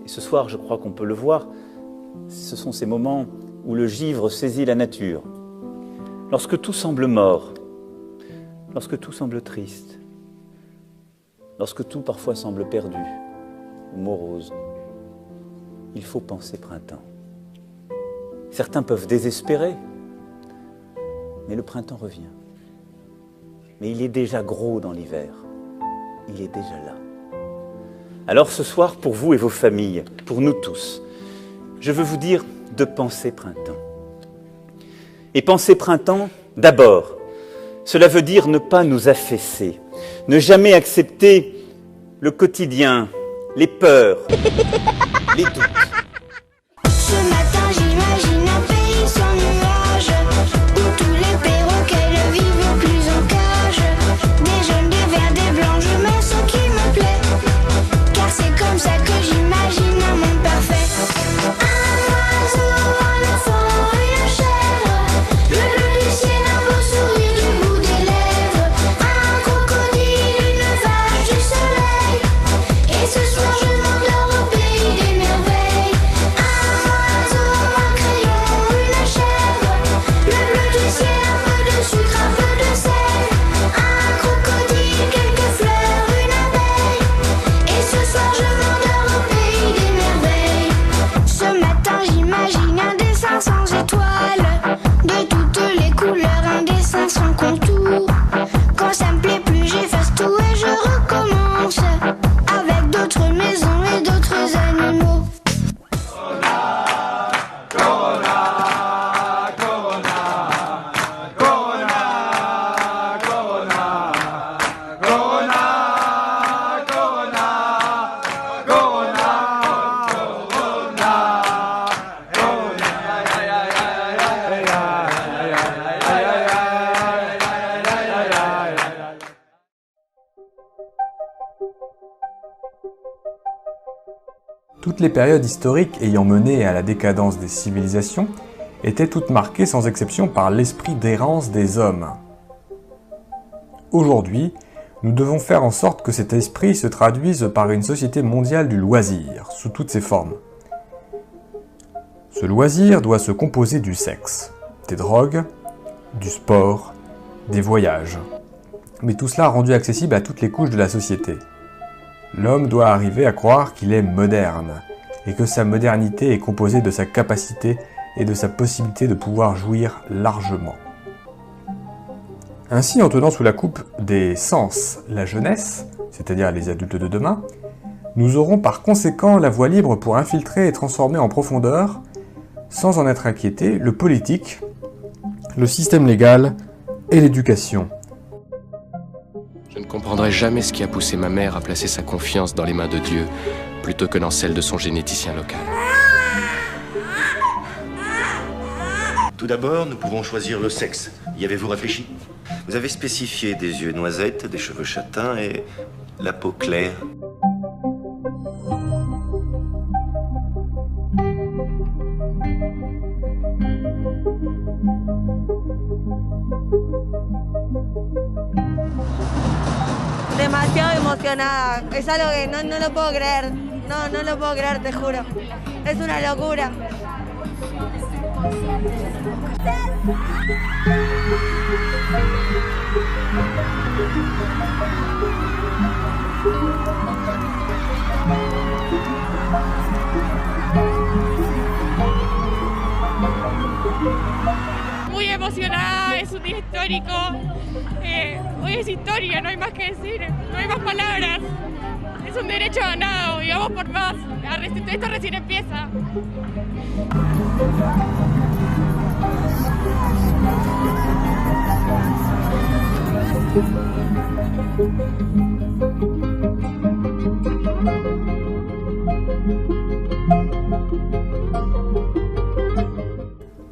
Et ce soir, je crois qu'on peut le voir, ce sont ces moments où le givre saisit la nature. Lorsque tout semble mort, lorsque tout semble triste, lorsque tout parfois semble perdu ou morose, il faut penser printemps. Certains peuvent désespérer, mais le printemps revient. Mais il est déjà gros dans l'hiver, il est déjà là. Alors ce soir, pour vous et vos familles, pour nous tous, je veux vous dire de penser printemps. Et penser printemps, d'abord, cela veut dire ne pas nous affaisser, ne jamais accepter le quotidien, les peurs, les doutes. Ce matin, j'imagine un pays sans nuages, où tous les perroquets ne vivent plus en cage. Des jaunes, des verts, des blancs, je mets ce qui me plaît, car c'est comme ça que j'imagine un monde parfait. Un oiseau, un enfant, une chèvre, le bleu du ciel, un beau sourire du bout des lèvres, un crocodile, une vache, du soleil, et ce soir je m'endors au pays des merveilles. Un oiseau, un crayon, une chèvre, le bleu du ciel, un peu de sucre, un peu de sel, un crocodile, quelques fleurs, une abeille, et ce soir je m'endors au pays des merveilles. Ce matin j'imagine un dessin sans étoiles, de toutes les couleurs, un dessin sans contour. Quand ça me plaît plus, j'efface tout et je recommence, avec d'autres maisons et d'autres animaux. Toutes les périodes historiques ayant mené à la décadence des civilisations étaient toutes marquées sans exception par l'esprit d'errance des hommes. Aujourd'hui, nous devons faire en sorte que cet esprit se traduise par une société mondiale du loisir, sous toutes ses formes. Ce loisir doit se composer du sexe, des drogues, du sport, des voyages. Mais tout cela rendu accessible à toutes les couches de la société. L'homme doit arriver à croire qu'il est moderne, et que sa modernité est composée de sa capacité et de sa possibilité de pouvoir jouir largement. Ainsi, en tenant sous la coupe des sens la jeunesse, c'est-à-dire les adultes de demain, nous aurons par conséquent la voie libre pour infiltrer et transformer en profondeur, sans en être inquiétés, le politique, le système légal et l'éducation. Je ne comprendrai jamais ce qui a poussé ma mère à placer sa confiance dans les mains de Dieu, plutôt que dans celle de son généticien local. Tout d'abord, nous pouvons choisir le sexe. Y avez-vous réfléchi? Vous avez spécifié des yeux noisettes, des cheveux châtains et la peau claire. Demasiado emocionada, es algo que no lo puedo creer, no lo puedo creer, te juro, es una locura. Muy emocionada, es un día histórico. Hoy es historia, no hay más que decir, no hay más palabras. Es un derecho ganado y vamos por más. Esto recién empieza.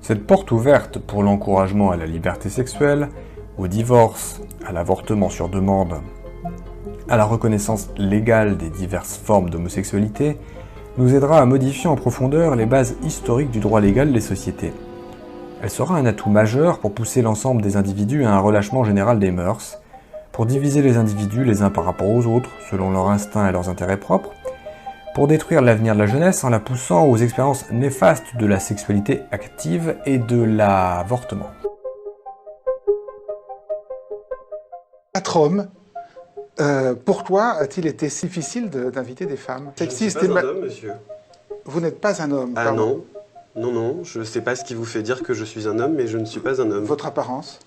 Cette porte ouverte pour l'encouragement à la liberté sexuelle, au divorce, à l'avortement sur demande, à la reconnaissance légale des diverses formes d'homosexualité, nous aidera à modifier en profondeur les bases historiques du droit légal des sociétés. Elle sera un atout majeur pour pousser l'ensemble des individus à un relâchement général des mœurs, pour diviser les individus les uns par rapport aux autres, selon leurs instincts et leurs intérêts propres, pour détruire l'avenir de la jeunesse en la poussant aux expériences néfastes de la sexualité active et de l'avortement. 4 hommes. Pour toi, a-t-il été difficile d'inviter des femmes? Je ne suis pas un homme, monsieur. Vous n'êtes pas un homme, Ah pardon. non, je ne sais pas ce qui vous fait dire que je suis un homme, mais je ne suis pas un homme. Votre apparence?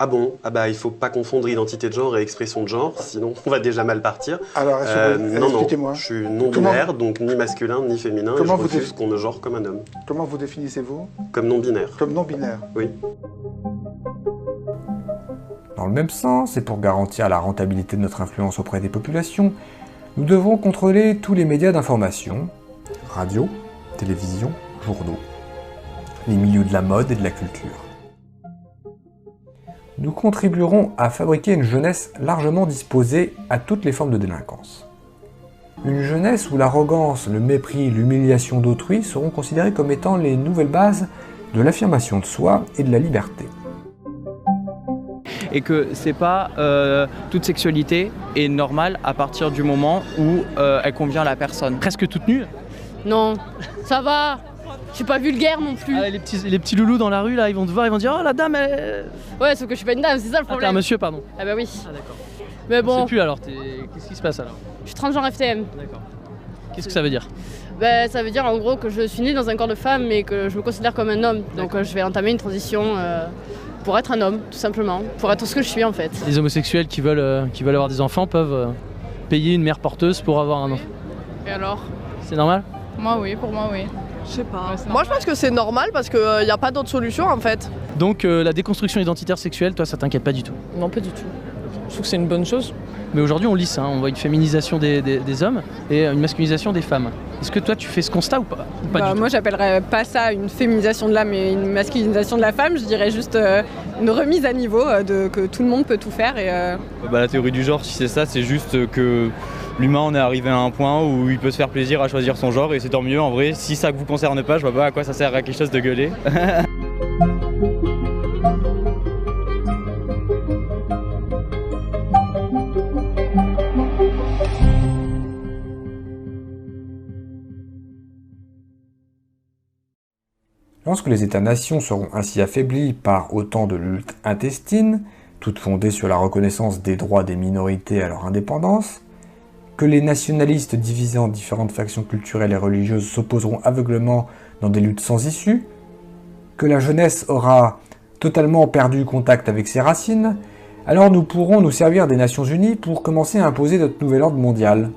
Ah bon? Ah bah il faut pas confondre identité de genre et expression de genre, sinon on va déjà mal partir. Alors, expliquez-moi. Je suis non-binaire, donc ni masculin ni féminin, et je refuse qu'on me genre comme un homme. Comment vous définissez-vous? Comme non-binaire. Comme non-binaire? Oui. Dans le même sens, et pour garantir la rentabilité de notre influence auprès des populations, nous devrons contrôler tous les médias d'information, radio, télévision, journaux, les milieux de la mode et de la culture. Nous contribuerons à fabriquer une jeunesse largement disposée à toutes les formes de délinquance. Une jeunesse où l'arrogance, le mépris, l'humiliation d'autrui seront considérés comme étant les nouvelles bases de l'affirmation de soi et de la liberté. Et que c'est pas toute sexualité est normale à partir du moment où elle convient à la personne. Presque toute nue. Non, ça va. Je suis pas vulgaire non plus. Ah, les petits loulous dans la rue là, ils vont te voir, ils vont dire oh la dame elle... Ouais, sauf que je suis pas une dame, c'est ça le problème. Ah, t'es un monsieur, pardon. Ah bah oui. Ah d'accord. Mais bon. Je sais plus alors, qu'est-ce qui se passe alors? Je suis transgenre FTM. D'accord. Qu'est-ce que ça veut dire? Bah, ça veut dire en gros que je suis née dans un corps de femme mais que je me considère comme un homme. Donc je vais entamer une transition pour être un homme, tout simplement. Pour être ce que je suis en fait. Les homosexuels qui veulent avoir des enfants peuvent payer une mère porteuse pour avoir un enfant. Et alors? C'est normal? Moi oui, pour moi oui. Je sais pas. Moi je pense que c'est normal parce qu'il n'y a pas d'autre solution en fait. Donc la déconstruction identitaire sexuelle, toi ça t'inquiète pas du tout? Non, pas du tout. Je trouve que c'est une bonne chose. Mais aujourd'hui on lit ça, on voit une féminisation des hommes et une masculinisation des femmes. Est-ce que toi tu fais ce constat ou pas du tout? Moi j'appellerais pas ça une féminisation de l'homme et une masculinisation de la femme, je dirais juste une remise à niveau que tout le monde peut tout faire. Et, la théorie du genre, si c'est ça, c'est juste que l'humain en est arrivé à un point où il peut se faire plaisir à choisir son genre et c'est tant mieux en vrai. Si ça vous concerne pas, je vois pas à quoi ça sert à quelque chose de gueuler. Lorsque les États-nations seront ainsi affaiblis par autant de luttes intestines, toutes fondées sur la reconnaissance des droits des minorités à leur indépendance, que les nationalistes divisés en différentes factions culturelles et religieuses s'opposeront aveuglément dans des luttes sans issue, que la jeunesse aura totalement perdu contact avec ses racines, alors nous pourrons nous servir des Nations Unies pour commencer à imposer notre nouvel ordre mondial.